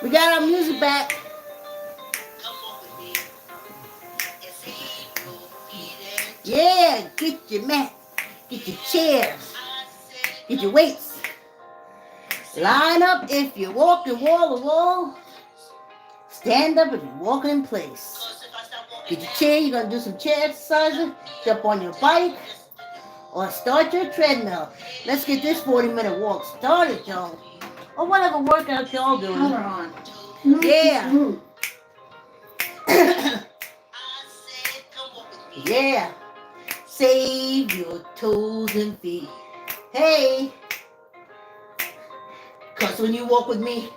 We got our music back. Yeah, get your mat, get your chairs, get your weights. Line up if you're walking wall to wall. Stand up if you're walking in place. Get your chair, you're gonna do some chair exercises. Jump on your bike or start your treadmill. Let's get this 40-minute walk started, y'all. Or whatever workout y'all doing. Color on. Yeah. Yeah. Save your toes and feet. Hey. Because when you walk with me,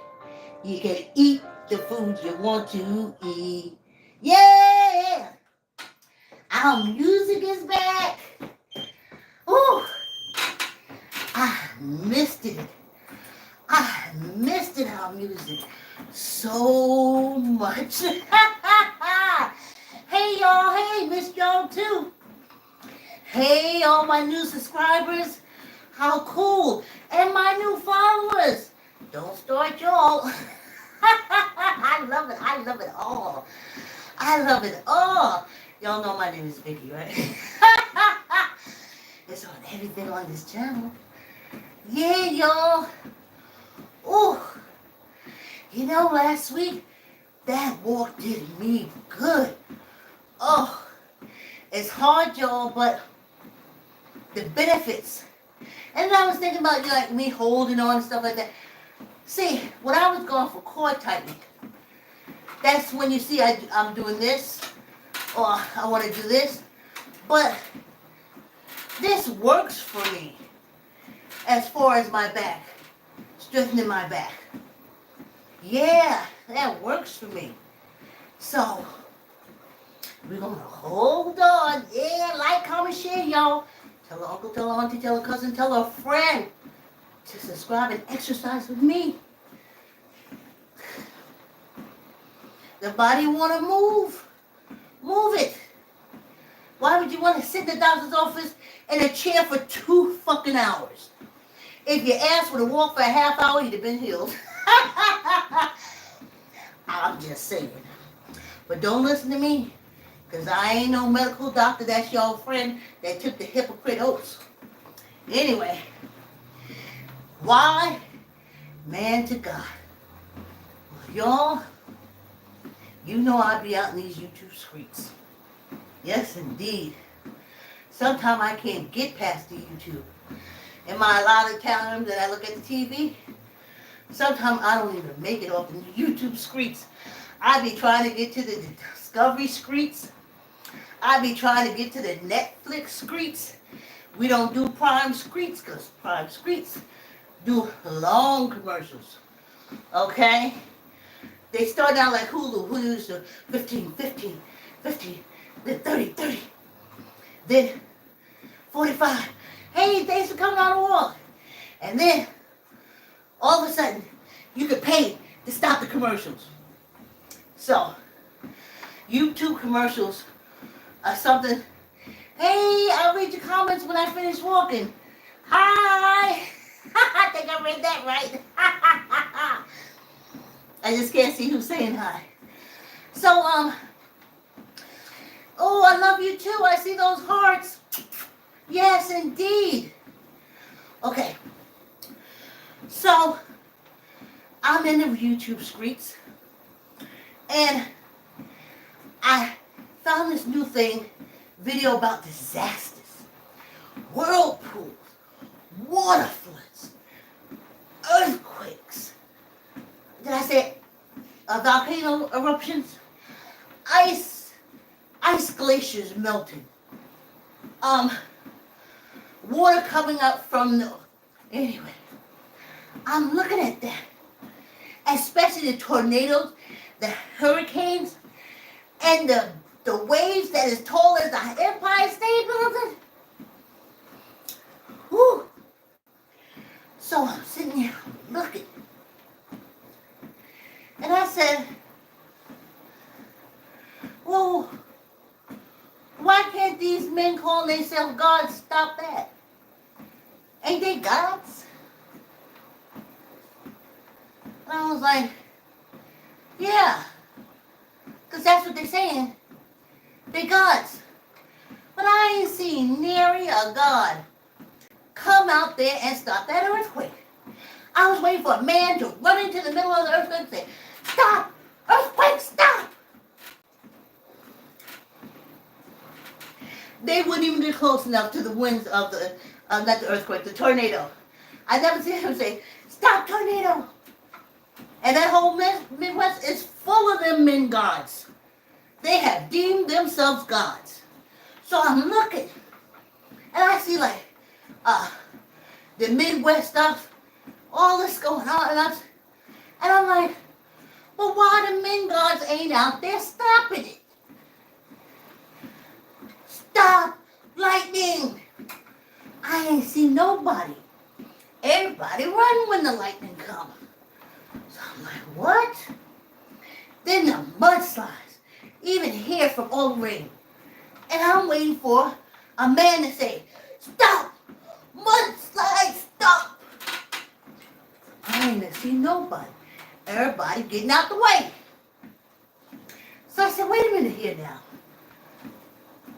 you can eat the food you want to eat. Yeah. Our music is back. Ooh. I missed it. I missed it, our music. So much. Hey, y'all. Hey, missed y'all too. Hey, all my new subscribers. How cool. And my new followers. Don't start y'all. I love it. I love it all. I love it all. Y'all know my name is Vicky, right? It's on everything on this channel. Yeah, y'all. Ooh. You know, last week, that walk did me good. Oh, it's hard, y'all, but the benefits. And I was thinking about, like, me holding on and stuff like that. See, when I was going for core tightening, that's when you see I'm doing this, or I want to do this. But this works for me as far as my back, strengthening my back. Yeah, that works for me. So, we're going to hold on. Yeah, like, comment, share, y'all. Tell her uncle, tell her auntie, tell her cousin, tell her friend to subscribe and exercise with me. The body want to move. Move it. Why would you want to sit in the doctor's office in a chair for 2 fucking hours? If your ass would have walked for a half hour, you'd have been healed. I'm just saying. But don't listen to me, because I ain't no medical doctor. That's your friend that took the hypocrite oaths. Anyway, why? Man to God. Well, y'all, you know I be out in these YouTube streets. Yes, indeed. Sometimes I can't get past the YouTube. Am I allowed to tell them that I look at the TV? Sometimes I don't even make it off the YouTube streets. I be trying to get to the Discovery streets. I be trying to get to the Netflix streets. We don't do Prime streets because Prime streets do long commercials. Okay? They start out like Hulu. Hulu's the 15, 15, 15, then 30, 30, then 45. Hey, thanks for coming on the walk. And then, all of a sudden, you could pay to stop the commercials. So, YouTube commercials are something. Hey, I'll read your comments when I finish walking. Hi. I think I read that right. I just can't see who's saying hi. So, oh, I love you too. I see those hearts. Yes, indeed. Okay. So, I'm in the YouTube streets, and I found this new video about disasters, whirlpools, water floods, earthquakes. Did I say volcano eruptions? Ice glaciers melting. Water coming up from the... Anyway, I'm looking at that. Especially the tornadoes, the hurricanes, and the waves that is tall as the Empire State Building. Whew. So I'm sitting there looking. And I said, well, why can't these men calling themselves gods stop that? Ain't they gods? And I was like, Yeah, because that's what they're saying. They're gods. But I ain't seen nary a god come out there and stop that earthquake. I was waiting for a man to run into the middle of the earthquake and say, stop! Earthquake, stop! They wouldn't even get close enough to the winds of the, not the earthquake, the tornado. I never seen him say, stop tornado! And that whole Midwest is full of them men gods. They have deemed themselves gods. So I'm looking, and I see like the Midwest stuff, all this going on, and I'm like, well, why the men gods ain't out there stopping it? Stop lightning! I ain't seen nobody. Everybody run when the lightning comes. So I'm like, what? Then the mudslides, even here from all the rain. And I'm waiting for a man to say, stop! Mudslide, stop! I ain't seen nobody. Everybody getting out the way. So I said, wait a minute here now.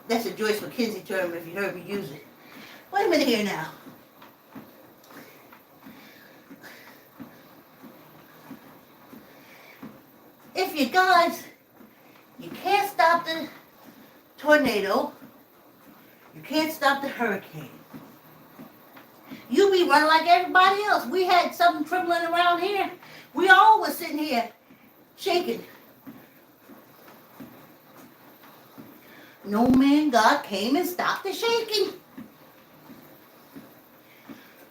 That's a Joyce McKenzie term if you heard me use it. Wait a minute here now. If you guys, you can't stop the tornado, you can't stop the hurricane. You be running like everybody else. We had something trembling around here. We all was sitting here shaking. No man God came and stopped the shaking.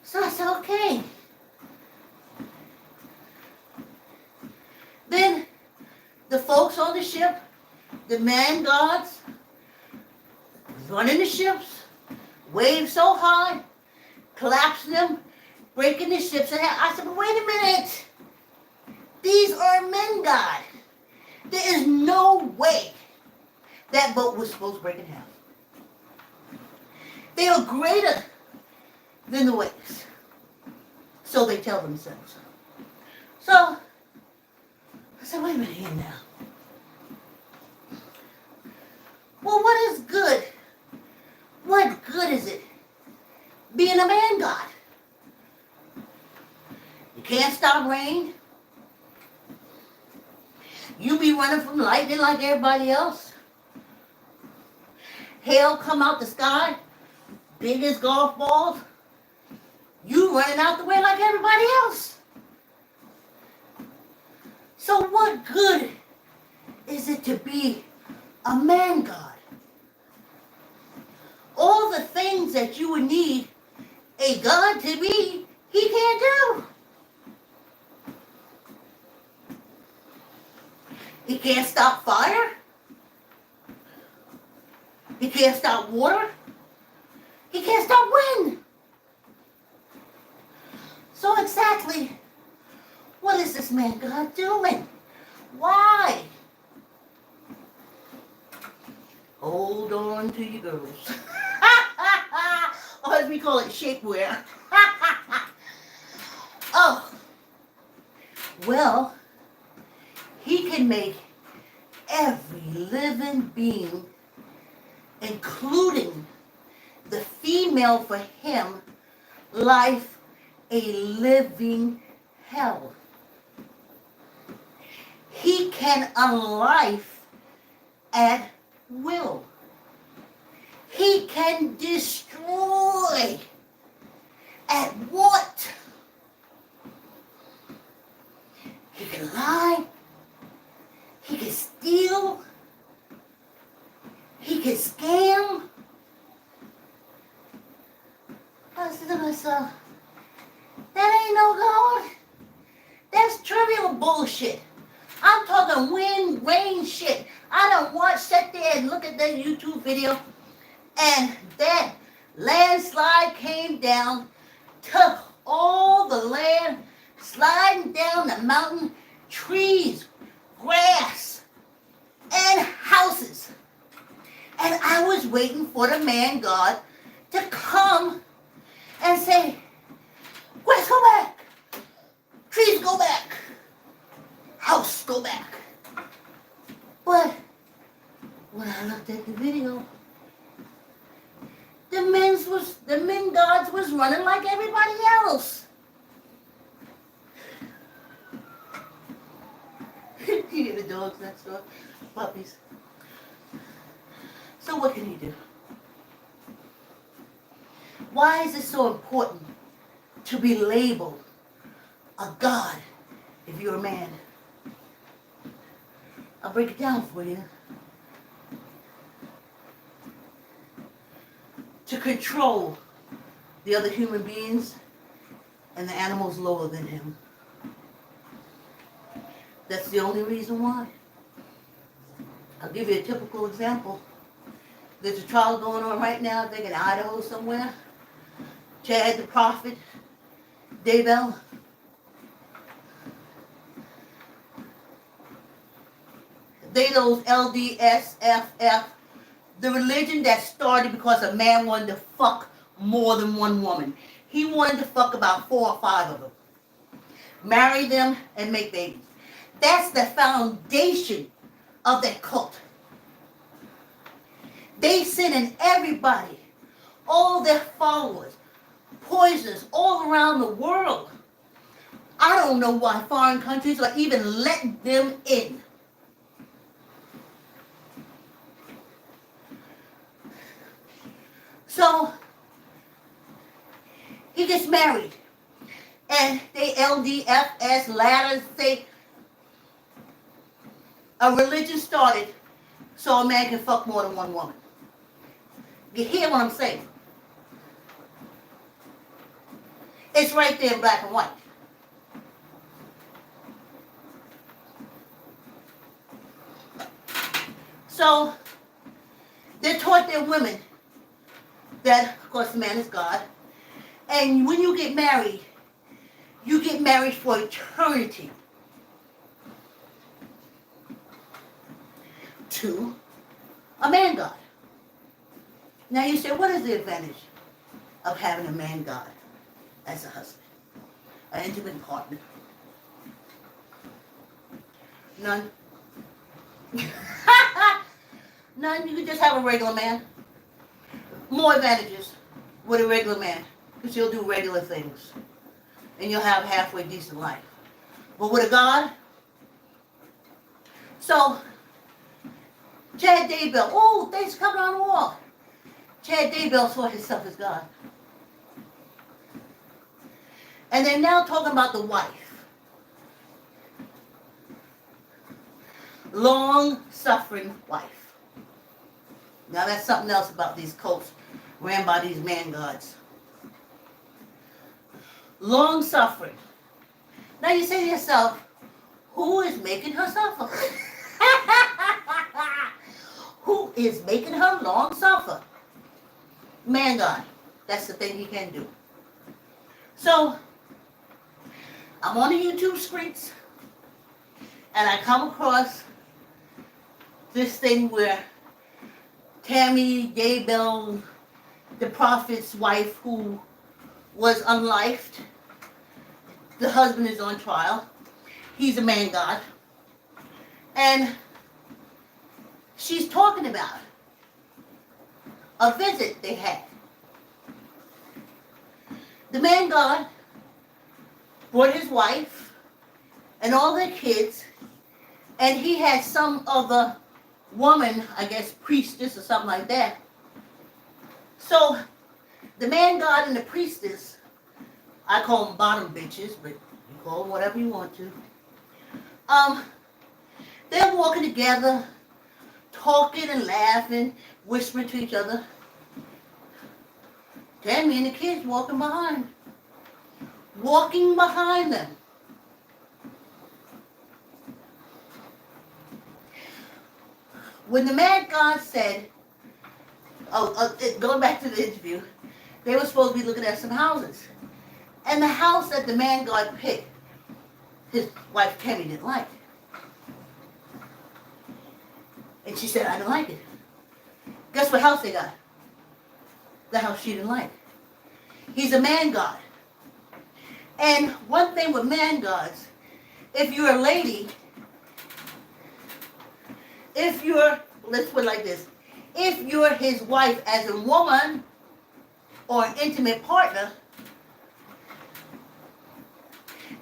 So I said, okay. Then the folks on the ship, the man gods, running the ships, waves so high, collapsing them, breaking the ships in half. I said, but wait a minute. These are men God. There is no way that boat was supposed to break in half. They are greater than the waves. So they tell themselves. So, I said, wait a minute here now. Well, what is good? What good is it being a man God? You can't stop rain. You be running from lightning like everybody else. Hail come out the sky, big as golf balls. You running out the way like everybody else. So what good is it to be a man God? All the things that you would need a God to be, he can't do. He can't stop fire. He can't stop water. He can't stop wind. So exactly, what is this man God doing? Why? Hold on to your girls. Or as we call it, shapewear. Oh, well, he can make every living being, including the female for him, life a living hell. He can unlife at will. He can destroy at what? He can lie. He can steal. He can scam. I said to myself, that ain't no God. That's trivial bullshit. I'm talking wind, rain shit. I don't sit there and look at that YouTube video, and that landslide came down, took all the land, sliding down the mountain, trees, grass, and houses. And I was waiting for the man God to come and say, grass, go back. Trees, go back. House, go back. But when I looked at the video, the men gods was running like everybody else. You hear the dogs next door? Puppies. So what can you do? Why is it so important to be labeled a god if you're a man? I'll break it down for you. To control the other human beings and the animals lower than him. That's the only reason why. I'll give you a typical example. There's a trial going on right now, I think in Idaho somewhere. Chad the Prophet, Daybell. They those LDSFF, the religion that started because a man wanted to fuck more than one woman. He wanted to fuck about 4 or 5 of them. Marry them and make babies. That's the foundation of that cult. They sending everybody, all their followers, poisoners all around the world. I don't know why foreign countries are even letting them in. So, he gets married. And they LDFS ladders say a religion started so a man can fuck more than one woman. You hear what I'm saying? It's right there in black and white. So, they're taught their women that, of course, the man is God. And when you get married for eternity to a man God. Now you say, what is the advantage of having a man God as a husband? An intimate partner? None. None. You can just have a regular man. More advantages with a regular man, because you'll do regular things. And you'll have a halfway decent life. But with a God, so Chad Daybell, oh, thanks for coming on the wall. Chad Daybell saw himself as God. And they're now talking about the wife. Long-suffering wife. Now that's something else about these cults ran by these man gods. Long-suffering. Now you say to yourself, who is making her suffer? Who is making her long suffer? Man God. That's the thing he can do. So, I'm on the YouTube streets, and I come across this thing where Tammy Daybell, the prophet's wife who was unlifed, the husband is on trial. He's a man God. And she's talking about a visit they had. The man God brought his wife and all their kids, and he had some other woman, I guess priestess or something like that. So the man God and the priestess, I call them bottom bitches, but you call them whatever you want to. They're walking together, talking and laughing, whispering to each other. Tammy and the kids walking behind. Walking behind them. When the man God said, going back to the interview, they were supposed to be looking at some houses. And the house that the man God picked, his wife Tammy didn't like. And she said, I don't like it. Guess what house they got? The house she didn't like. He's a man God. And one thing with man gods, if you're a lady, if you're, let's put it like this, if you're his wife as a woman or an intimate partner,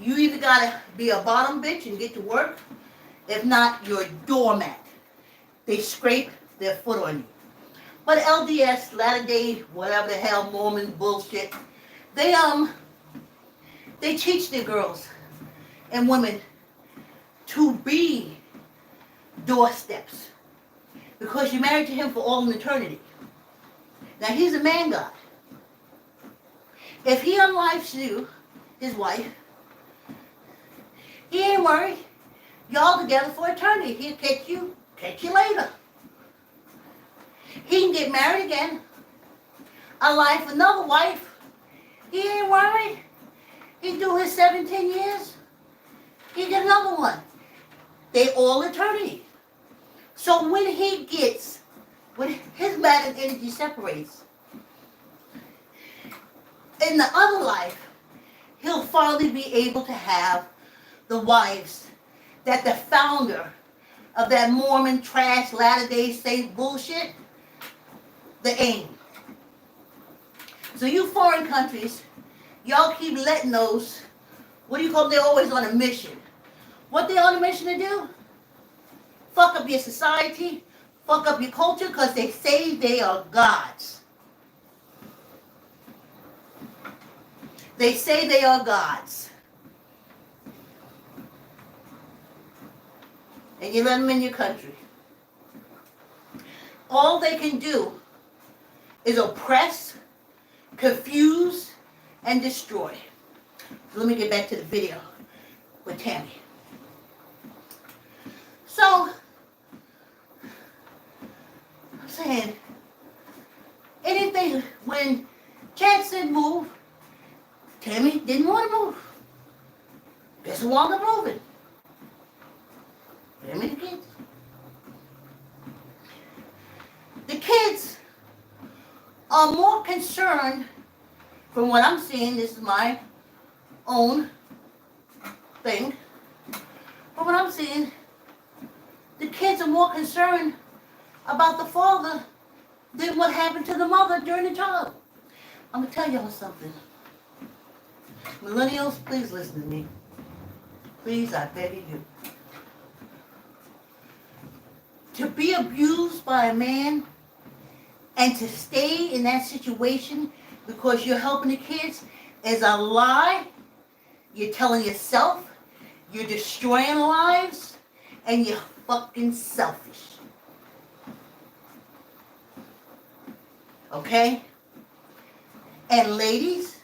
you either gotta be a bottom bitch and get to work. If not, you're a doormat. They scrape their foot on you. But LDS, Latter Day, whatever the hell, Mormon bullshit, they teach their girls and women to be doorsteps because you're married to him for all an eternity. Now he's a man god. If he unlifes you, his wife, he ain't worried. Y'all together for eternity. He'll catch you later. He can get married again, unlife another wife. He ain't worried. He do his 17 years. He get another one. They all eternity. So when his matter energy separates, in the other life, he'll finally be able to have the wives that the founder of that Mormon trash Latter-day Saint bullshit, the aim. So you foreign countries, y'all keep letting those, what do you call them? They're always on a mission. What they on a mission to do? Fuck up your society, fuck up your culture, because they say they are gods. They say they are gods. And you let them in your country. All they can do is oppress, confuse, and destroy. So let me get back to the video with Tammy. So, I'm saying, anything, when Chad said move, Tammy didn't want to move. Guess who wound up moving? Tammy the kids. The kids are more concerned, from what I'm seeing, this is my own thing, from what I'm seeing, the kids are more concerned about the father than what happened to the mother during the child. I'm going to tell y'all something. Millennials, please listen to me. Please, I beg of you. To be abused by a man and to stay in that situation because you're helping the kids is a lie. You're telling yourself, you're destroying lives, and you're fucking selfish. Okay? And ladies,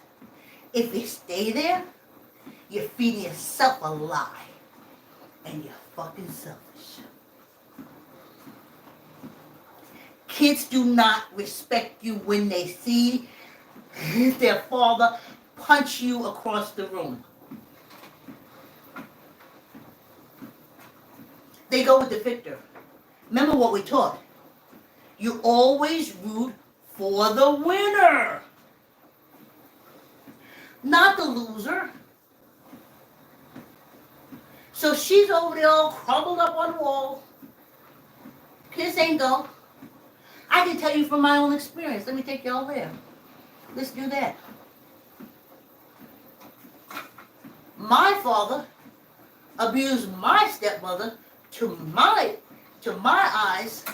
if you stay there, you're feeding yourself a lie. And you're fucking selfish. Kids do not respect you when they see their father punch you across the room. They go with the victor. Remember what we taught. You always root for the winner. Not the loser. So she's over there all crumbled up on the wall. Kids ain't go. I can tell you from my own experience. Let me take y'all there. Let's do that. My father abused my stepmother to my eyes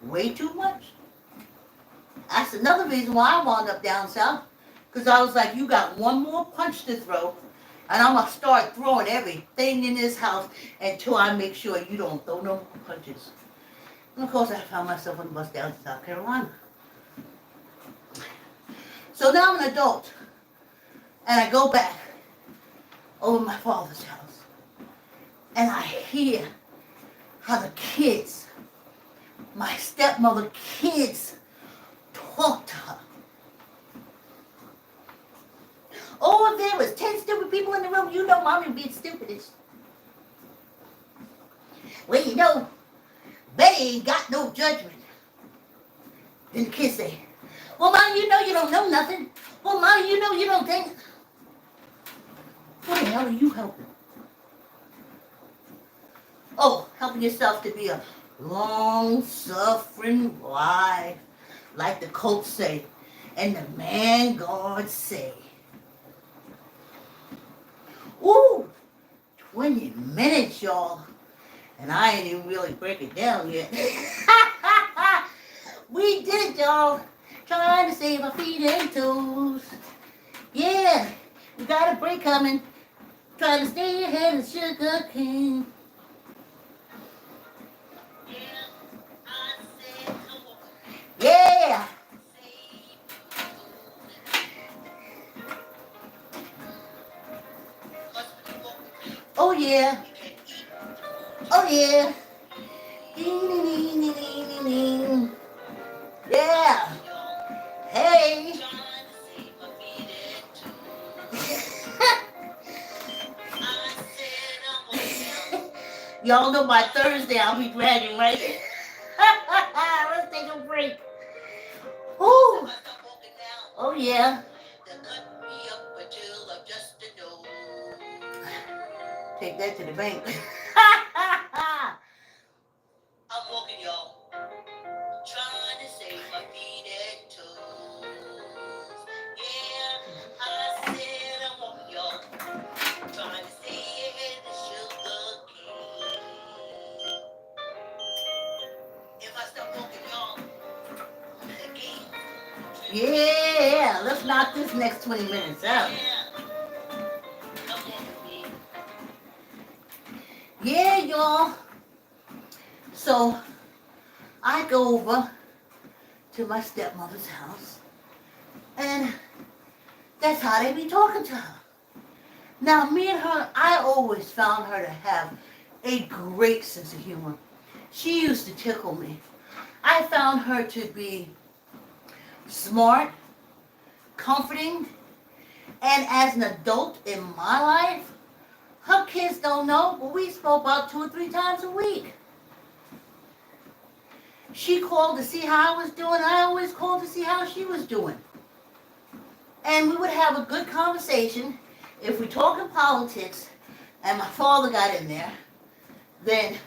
way too much. That's another reason why I wound up down south. Because I was like, you got one more punch to throw, and I'm going to start throwing everything in this house until I make sure you don't throw no more punches. And of course, I found myself on the bus down to South Carolina. So now I'm an adult, and I go back over my father's house, and I hear how the kids, my stepmother kids, talk to her. Oh, if there was 10 stupid people in the room, you know mommy would be the stupidest. Well, you know, Betty ain't got no judgment. Then the kids say, well, Mom, you know you don't know nothing. Well, Mom, you know you don't think. What the hell are you helping? Oh, helping yourself to be a long-suffering wife, like the coach say, and the man God say. Ooh, 20 minutes, y'all. And I ain't even really break it down yet. We did it, y'all. Trying to save our feet and toes. Yeah, we got a break coming. Trying to stay ahead of Sugar King. Yeah. Oh yeah. Oh yeah. Ding, ding, ding, ding, ding, ding. Yeah. Hey. Y'all know by Thursday I'll be dragging, right? Let's take a break. Ooh. Oh yeah. Take that to the bank. I'm walking, y'all. Trying to save my feet and toes. Yeah, I said I'm walking, y'all. Trying to stay ahead of Sugar King. If I stop walking, y'all, the game. Yeah, let's knock this next 20 minutes out. Yeah, y'all. So I go over to my stepmother's house, and that's how they be talking to her. Now, me and her, I always found her to have a great sense of humor. She used to tickle me. I found her to be smart, comforting, and as an adult in my life, her kids don't know, but we spoke about 2 or 3 times a week. She called to see how I was doing. I always called to see how she was doing. And we would have a good conversation. If we talk in politics and my father got in there, then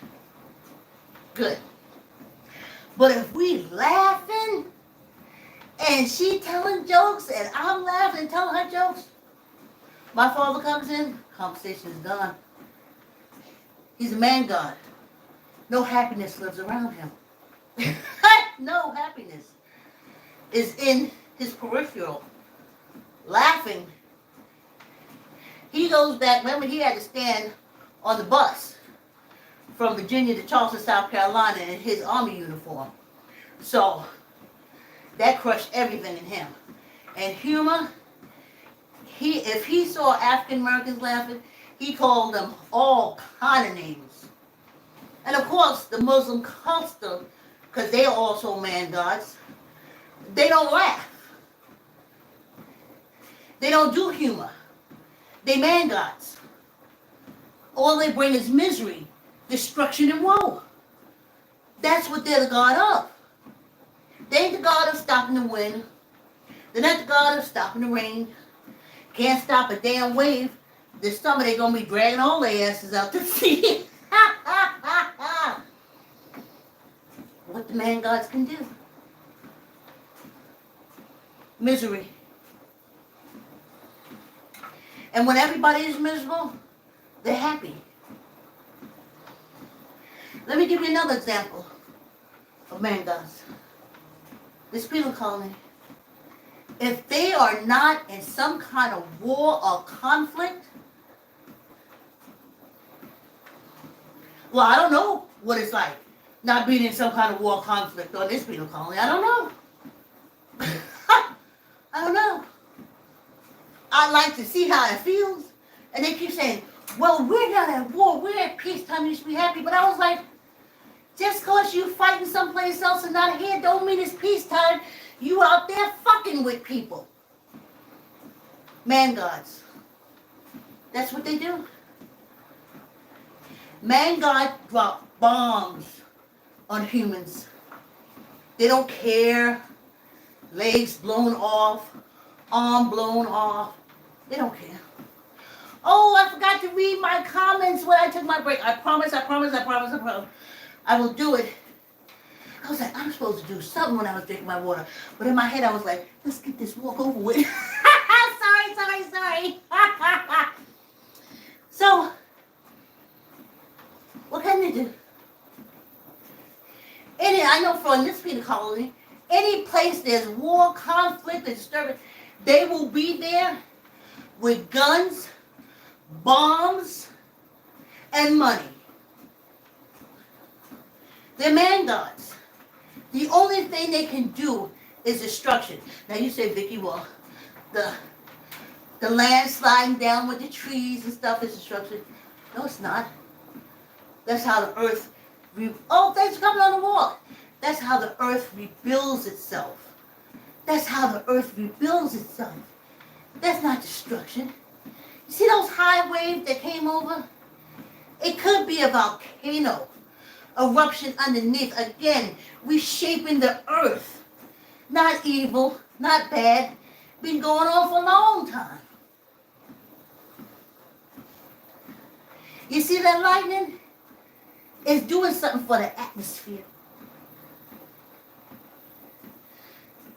good. But if we laughing and she telling jokes and I'm laughing and telling her jokes, my father comes in, conversation is done. He's a man God. No happiness lives around him. No happiness is in his peripheral. Laughing. He goes back, remember he had to stand on the bus from Virginia to Charleston, South Carolina in his army uniform. So that crushed everything in him. And humor, if he saw African Americans laughing, he called them all kind of names. And of course, the Muslim custom, because they are also man gods, they don't laugh. They don't do humor. They man gods. All they bring is misery, destruction, and woe. That's what they're the god of. They ain't the god of stopping the wind. They're not the god of stopping the rain. Can't stop a damn wave. This summer they're going to be dragging all their asses out to sea. What the man gods can do. Misery. And when everybody is miserable, they're happy. Let me give you another example of man gods. This penal colony. If they are not in some kind of war or conflict, well, I don't know what it's like not being in some kind of war conflict on this penal colony. I don't know. I don't know. I'd like to see how it feels. And they keep saying, well, we're not at war. We're at peacetime. You should be happy. But I was like, just because you fighting someplace else and not here don't mean it's peacetime. You out there fucking with people. Man gods. That's what they do. Man gods drop bombs on humans. They don't care. Legs blown off. Arm blown off. They don't care. Oh, I forgot to read my comments when I took my break. I promise, I promise, I promise, I promise. I will do it. I was like, I'm supposed to do something when I was drinking my water. But in my head, I was like, let's get this walk over with. sorry. So, what can they do? I know from this penal colony, any place there's war, conflict, and disturbance, they will be there with guns, bombs, and money. They're man gods. The only thing they can do is destruction. Now you say, Vicky, well, the land sliding down with the trees and stuff is destruction. No, it's not. That's how the earth, thanks for coming on the walk. That's how the earth rebuilds itself. That's how the earth rebuilds itself. That's not destruction. You see those high waves that came over? It could be a volcano eruption underneath, again, reshaping the earth. Not evil, not bad. Been going on for a long time. You see that lightning? It's doing something for the atmosphere.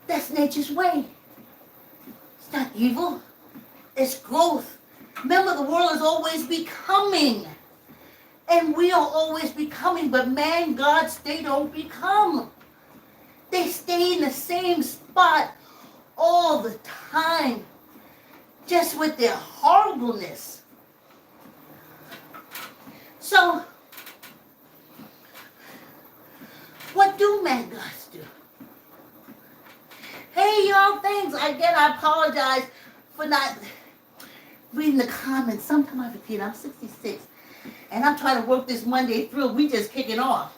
That's nature's way. It's not evil. It's growth. Remember, the world is always becoming. And we are always becoming, but man, gods, they don't become. They stay in the same spot all the time, just with their horribleness. So, what do man gods do? Hey, y'all, thanks. Again, I apologize for not reading the comments. Sometimes I forget. I'm 66. And I'm trying to work this Monday through. We just kicking off.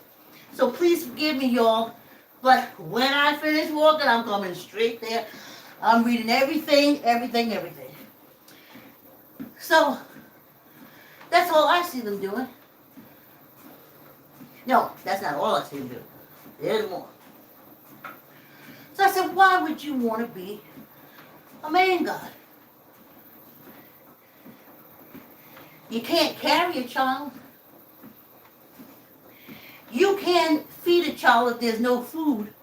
So please forgive me, y'all. But when I finish walking, I'm coming straight there. I'm reading everything. So, that's all I see them doing. No, that's not all I see them do. There's more. So I said, why would you want to be a man god? You can't carry a child. You can't feed a child if there's no food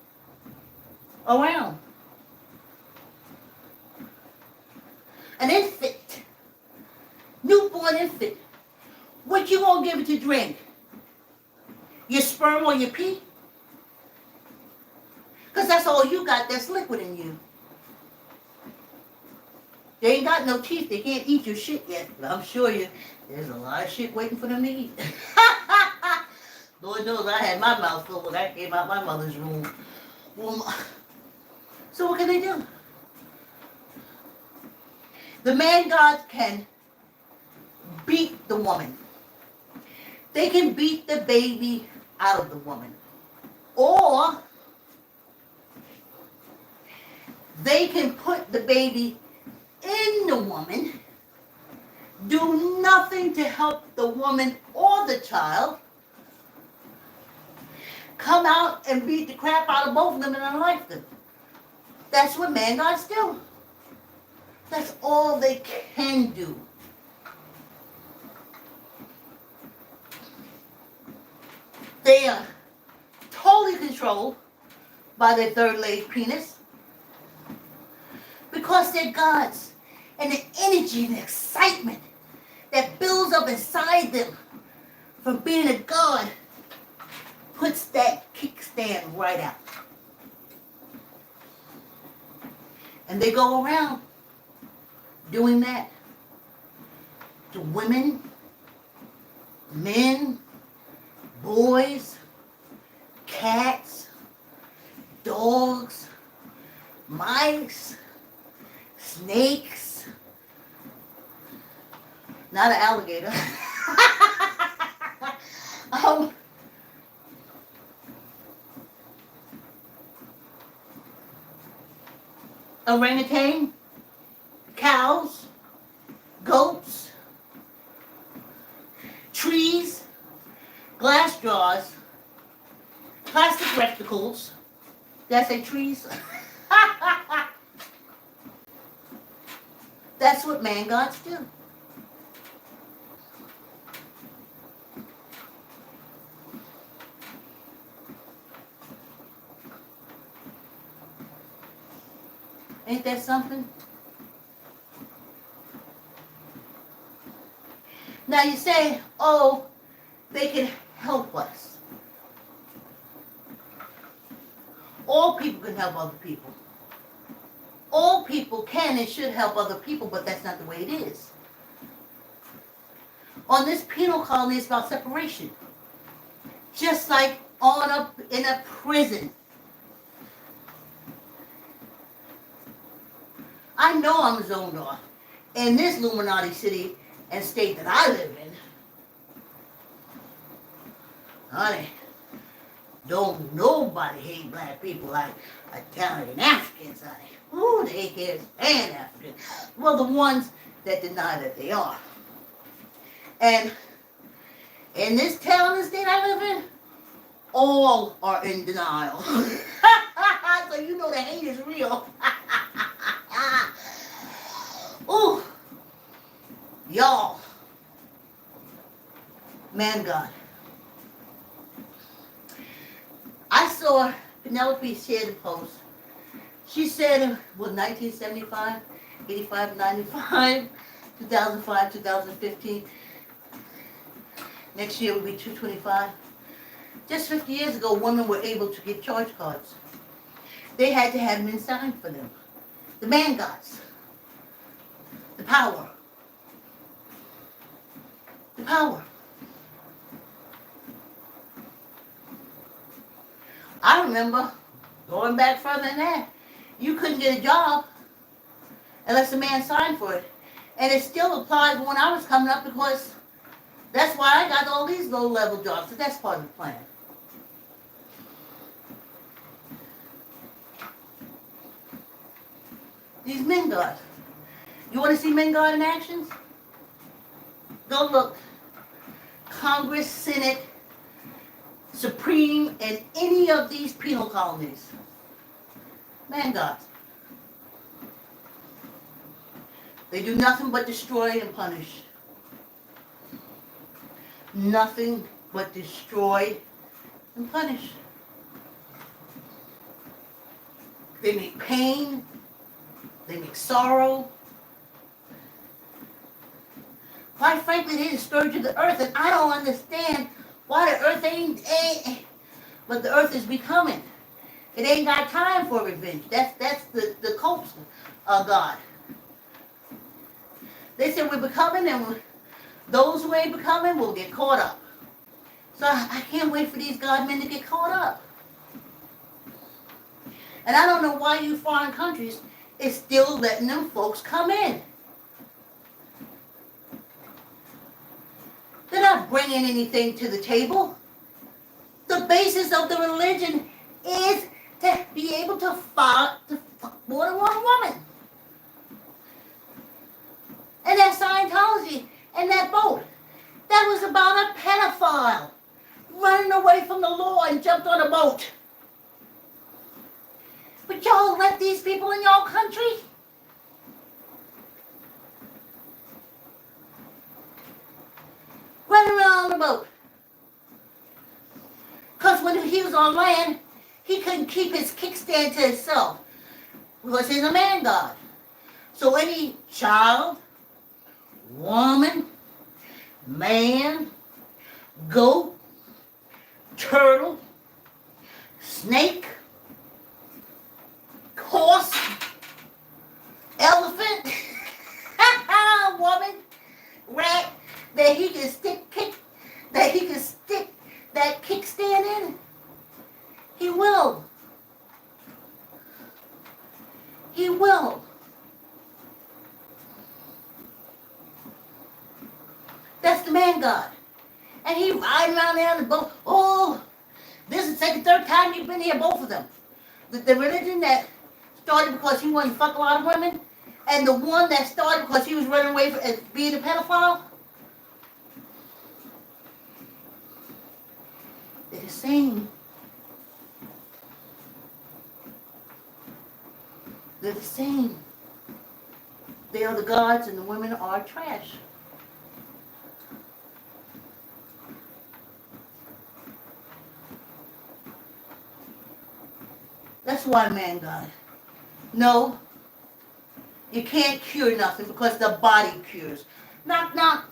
around. An infant, newborn infant, what you gonna give it to drink? Your sperm or your pee? Because that's all you got that's liquid in you. They ain't got no teeth. They can't eat your shit yet. But I'm sure there's a lot of shit waiting for them to eat. Lord knows I had my mouth full when I came out my mother's room. So what can they do? The man gods can beat the woman. They can beat the baby out of the woman. Or they can put the baby in the woman, do nothing to help the woman or the child, come out and beat the crap out of both of them and unlife them. That's what man gods do. That's all they can do. They are totally controlled by their third leg penis because they're gods. And the energy and the excitement that builds up inside them from being a god puts that kickstand right out. And they go around doing that to women, men, boys, cats, dogs, mice, snakes, not an alligator. Orangutan, cows, goats, trees, glass jars, plastic receptacles. Did I say trees? That's what man gods do. Ain't that something? Now you say, oh, they can help us. All people can help other people. All people can and should help other people, but that's not the way it is. On this penal colony, it's about separation. Just like in a prison. I know I'm zoned off. In this Illuminati city and state that I live in, honey, don't nobody hate black people like Italian Africans, honey. Ooh, they can't stand Africans. Well, the ones that deny that they are. And in this town and state I live in, all are in denial. So you know the hate is real. Ooh, y'all, man, God. I saw Penelope shared a post. She said, what, 1975, 85, 95, 2005, 2015. Next year will be 225. Just 50 years ago, women were able to get charge cards. They had to have men sign for them. The man gods. The power. The power. I remember going back further than that. You couldn't get a job unless a man signed for it. And it still applied when I was coming up because that's why I got all these low-level jobs. So that's part of the plan. These men guards. You want to see men guard in actions? Go look. Congress, Senate, Supreme, and any of these penal colonies. Man guards. They do nothing but destroy and punish. Nothing but destroy and punish. They make pain. They make sorrow. Quite frankly, they discourage the earth, and I don't understand why the earth ain't, but the earth is becoming. It ain't got time for revenge. That's the cults of God. They said we're becoming, and those who ain't becoming will get caught up. So I can't wait for these God men to get caught up. And I don't know why you foreign countries is still letting them folks come in. They're not bringing anything to the table. The basis of the religion is to be able to fuck more than one woman. And that Scientology and that boat, that was about a pedophile running away from the law and jumped on a boat. But y'all let these people in y'all country? Running around on the boat. Because when he was on land, he couldn't keep his kickstand to himself. Because he's a man god. So any child, woman, man, goat, turtle, snake, horse, elephant, woman, rat, that he can stick that kickstand in, he will. He will. That's the man god. And he riding around there on the boat. Oh, this is the second, third time you've been here, both of them. The religion that started because he wanted to fuck a lot of women, and the one that started because he was running away from being a pedophile, they're the same. They're the same. They are the gods and the women are trash. That's why man God. No, You can't cure nothing because the body cures. Knock, knock.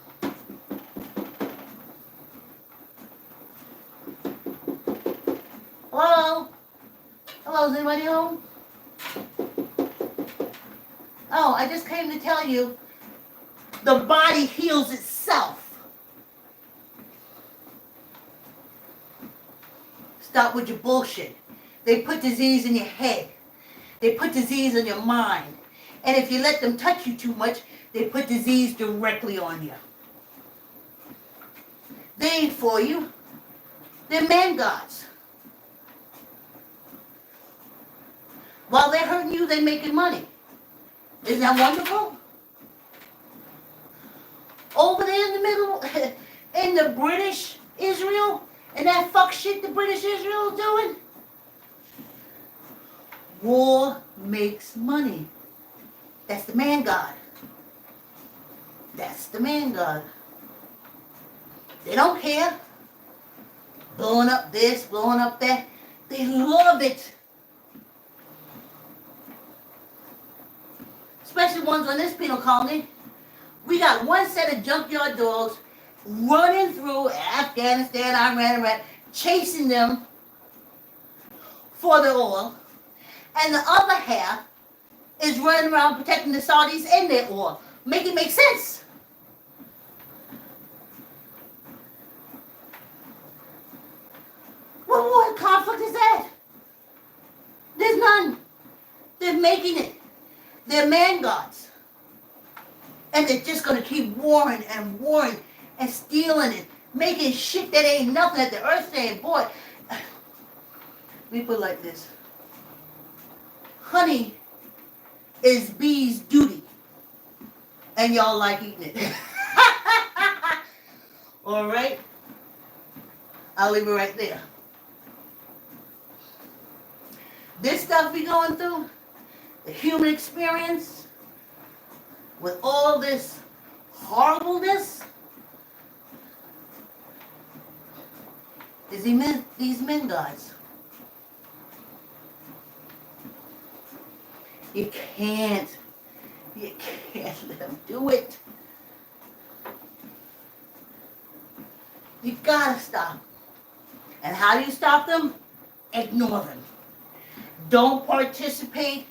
Hello? Hello, is anybody home? Oh, I just came to tell you, the body heals itself. Stop with your bullshit. They put disease in your head. They put disease in your mind. And if you let them touch you too much, they put disease directly on you. They ain't for you. They're man gods. While they're hurting you, they're making money. Isn't that wonderful? Over there in the middle, in the British Israel, and that fuck shit the British Israel is doing, war makes money. That's the man god. That's the man god. They don't care. Blowing up this, blowing up that. They love it. Especially ones on this penal colony. We got one set of junkyard dogs running through Afghanistan, Iran, Iraq, chasing them for the oil. And the other half is running around protecting the Saudis and their oil. Make it make sense. What conflict is that? There's none. They're making it. They're man gods. And they're just going to keep warring and warring and stealing and making shit that ain't nothing that the earth saying, boy. Let me put it like this. Honey is bees' duty. And y'all like eating it. All right? I'll leave it right there. This stuff we going through, the human experience, with all this horribleness, is these men gods. You can't let them do it. You gotta stop. And how do you stop them? Ignore them. Don't participate.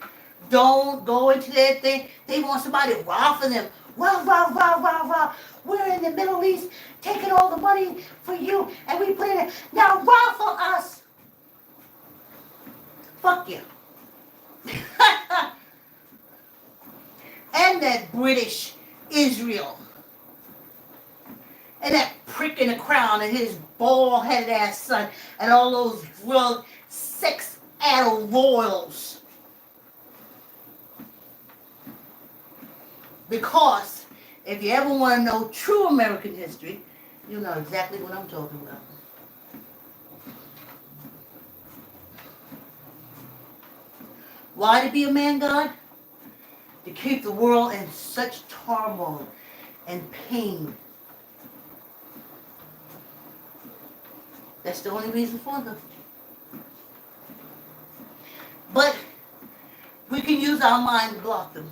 Don't go into their thing. They want somebody to rah for them. Rah, rah, rah, rah, rah. We're in the Middle East taking all the money for you and we put it in. Now rah for us. Fuck you. And that British Israel. And that prick in the crown and his bald-headed ass son and all those drug sex-addled royals. Because if you ever want to know true American history, you'll know exactly what I'm talking about. Why to be a man god? To keep the world in such turmoil and pain. That's the only reason for them. But we can use our mind to block them.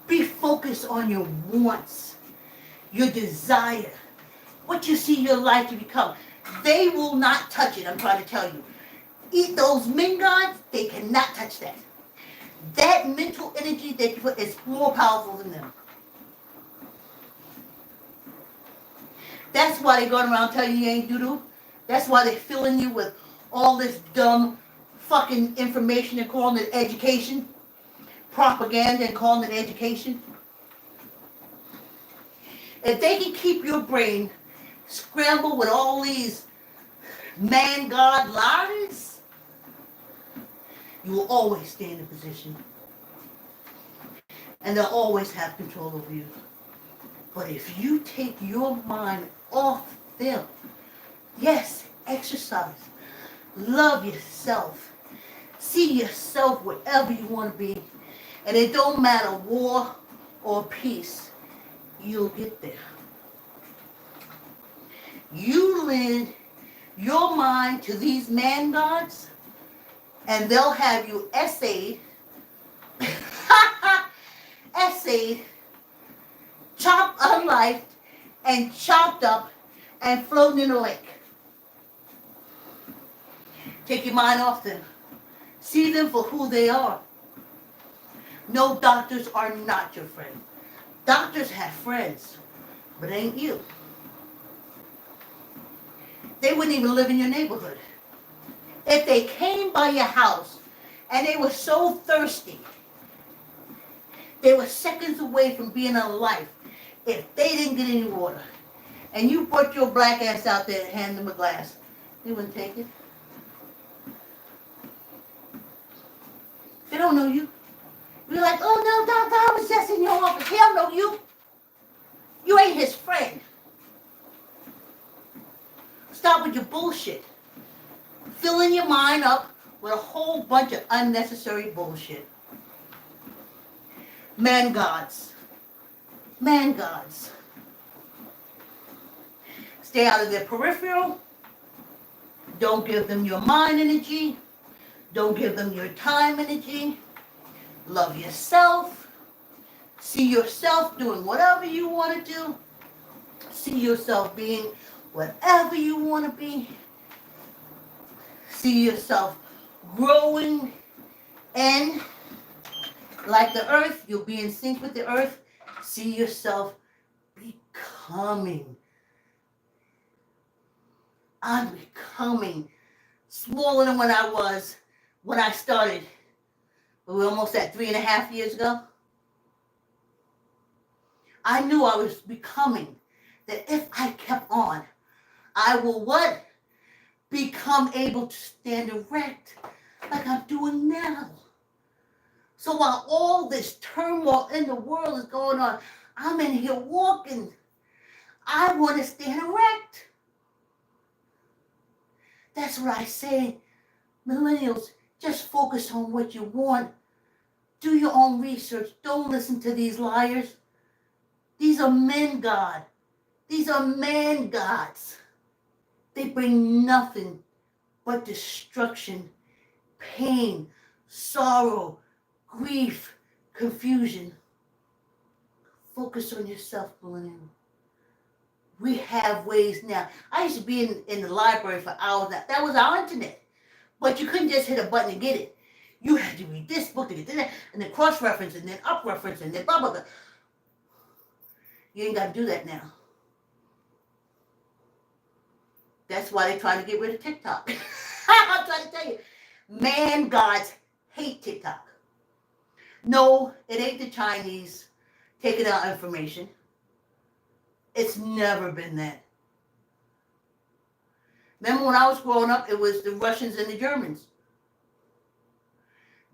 Be focused on your wants, your desire, what you see your life to become. They will not touch it, I'm trying to tell you. Eat those men gods, they cannot touch that. That mental energy that you put is more powerful than them. That's why they're going around telling you ain't doo-doo. That's why they're filling you with all this dumb fucking information and calling it education. Propaganda and calling it education. If they can keep your brain scrambled with all these man-god lies, you will always stay in a position. And they'll always have control over you. But if you take your mind off them, yes, exercise, love yourself, see yourself wherever you want to be, and it don't matter war or peace, you'll get there. You lend your mind to these man gods, and they'll have you essayed stayed, chopped, unlifed, and chopped up and floating in a lake. Take your mind off them. See them for who they are. No, doctors are not your friend. Doctors have friends, but it ain't you. They wouldn't even live in your neighborhood. If they came by your house and they were so thirsty, they were seconds away from being alive if they didn't get any water, and you brought your black ass out there and hand them a glass, they wouldn't take it. They don't know you. You're like, oh no, doctor, I was just in your office. He don't know you. You ain't his friend. Stop with your bullshit. Filling your mind up with a whole bunch of unnecessary bullshit. Man gods. Man gods. Stay out of their peripheral. Don't give them your mind energy. Don't give them your time energy. Love yourself. See yourself doing whatever you want to do. See yourself being whatever you want to be. See yourself growing, and like the earth, you'll be in sync with the earth. See yourself becoming. I'm becoming smaller than when I was when I started. We're almost at 3.5 years ago. I knew I was becoming, that if I kept on, I will what? Become able to stand erect like I'm doing now. So while all this turmoil in the world is going on, I'm in here walking. I want to stand erect. That's what I say. Millennials, just focus on what you want. Do your own research. Don't listen to these liars. These are men God. These are man gods. They bring nothing but destruction, pain, sorrow, grief, confusion. Focus on yourself, millennial. We have ways now. I used to be in the library for hours. That was our internet. But you couldn't just hit a button and get it. You had to read this book to get that, and then cross-reference, and then up-reference, and then blah, blah, blah. You ain't got to do that now. That's why they're trying to get rid of TikTok. I'm trying to tell you. Man gods hate TikTok. No, it ain't the Chinese taking out information. It's never been that. Remember when I was growing up, it was the Russians and the Germans.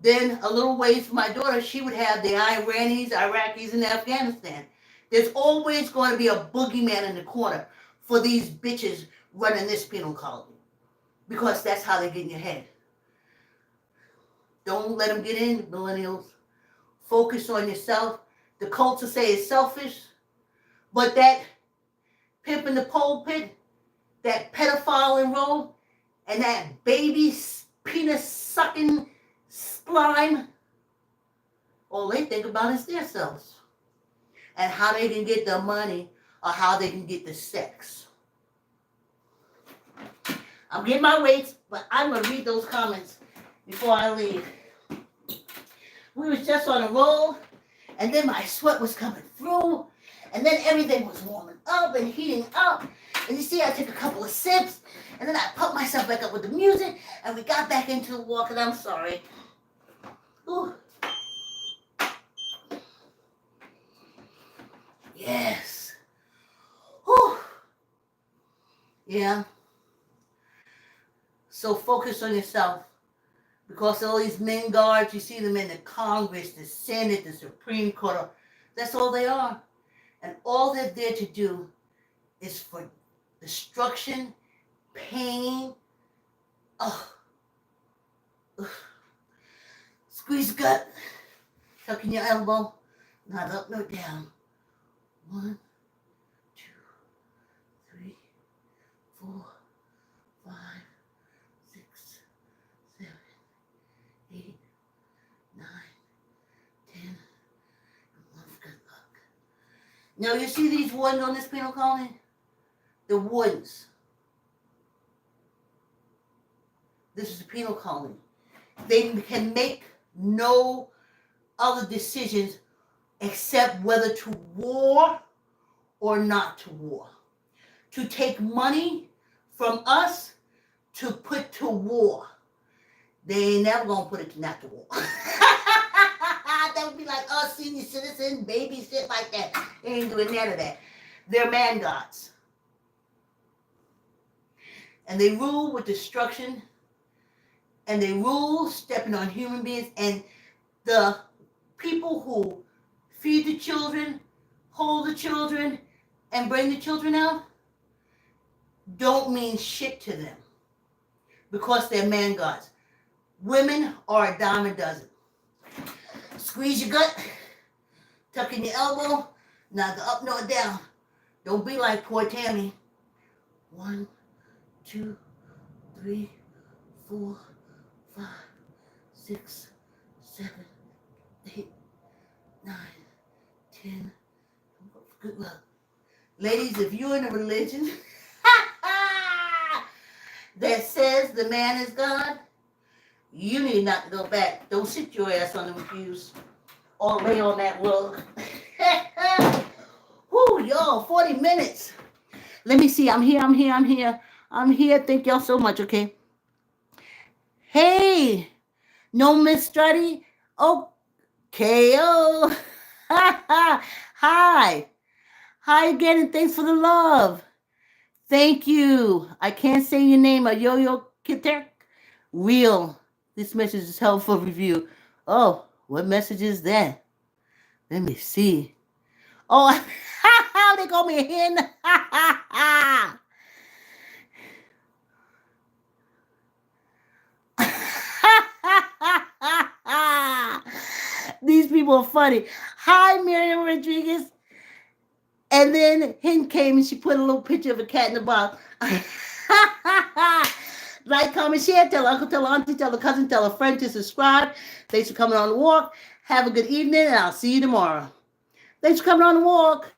Then a little ways from my daughter, she would have the Iranis, Iraqis, and Afghanistan. There's always going to be a boogeyman in the corner for these bitches running this penal colony. Because that's how they get in your head. Don't let them get in, millennials. Focus on yourself. The cults will say it's selfish, but that pimp in the pulpit, that pedophile in Rome, and that baby penis sucking slime, all they think about is their selves and how they can get the money or how they can get the sex. I'm getting my weights, but I'm going to read those comments before I leave. We was just on a roll, and then my sweat was coming through, and then everything was warming up and heating up. And you see, I took a couple of sips, and then I pumped myself back up with the music, and we got back into the walk, and I'm sorry. Ooh. Yes. Whew. Yeah. So focus on yourself. Because all these men guards, you see them in the Congress, the Senate, the Supreme Court, that's all they are. And all they're there to do is for destruction, pain. Oh. Ugh. Squeeze gut. Tuck in your elbow. Not up, no down. 1, 2, 3, 4, 5, 6, 7, 8, 9, 10. And 1 got Now, you see these wardens on this penal colony? The wardens. This is a penal colony. They can make no other decisions except whether to war or not to war. To take money from us to put to war. They ain't never gonna put it to not to war. That would be like us, senior citizens, baby, shit like that. They ain't doing none of that. They're man gods. And they rule with destruction. And they rule stepping on human beings. And the people who feed the children, hold the children, and bring the children out don't mean shit to them because they're man gods. Women are a dime a dozen. Squeeze your gut, tuck in your elbow, neither up nor down. Don't be like poor Tammy. 1, 2, 3, 4, 5, 6, 7, 8, 9, 10. Good luck. Ladies, if you're in a religion that says the man is God, you need not to go back. Don't sit your ass on the pews or lay on that rug. Whoo, y'all, 40 minutes. Let me see. I'm here. Thank y'all so much, okay? Hey, no Miss Strutty? Okay, oh. Hi. Hi again, and thanks for the love. Thank you. I can't say your name, a Yo-Yo Kitter. Real. This message is held for review. Oh, what message is that? Let me see. Oh, they call me a hen. These people are funny. Hi, Miriam Rodriguez. And then Hen came and she put a little picture of a cat in the bottle. Like, comment, share, tell uncle, tell auntie, tell a cousin, tell a friend to subscribe. Thanks for coming on the walk. Have a good evening, and I'll see you tomorrow. Thanks for coming on the walk.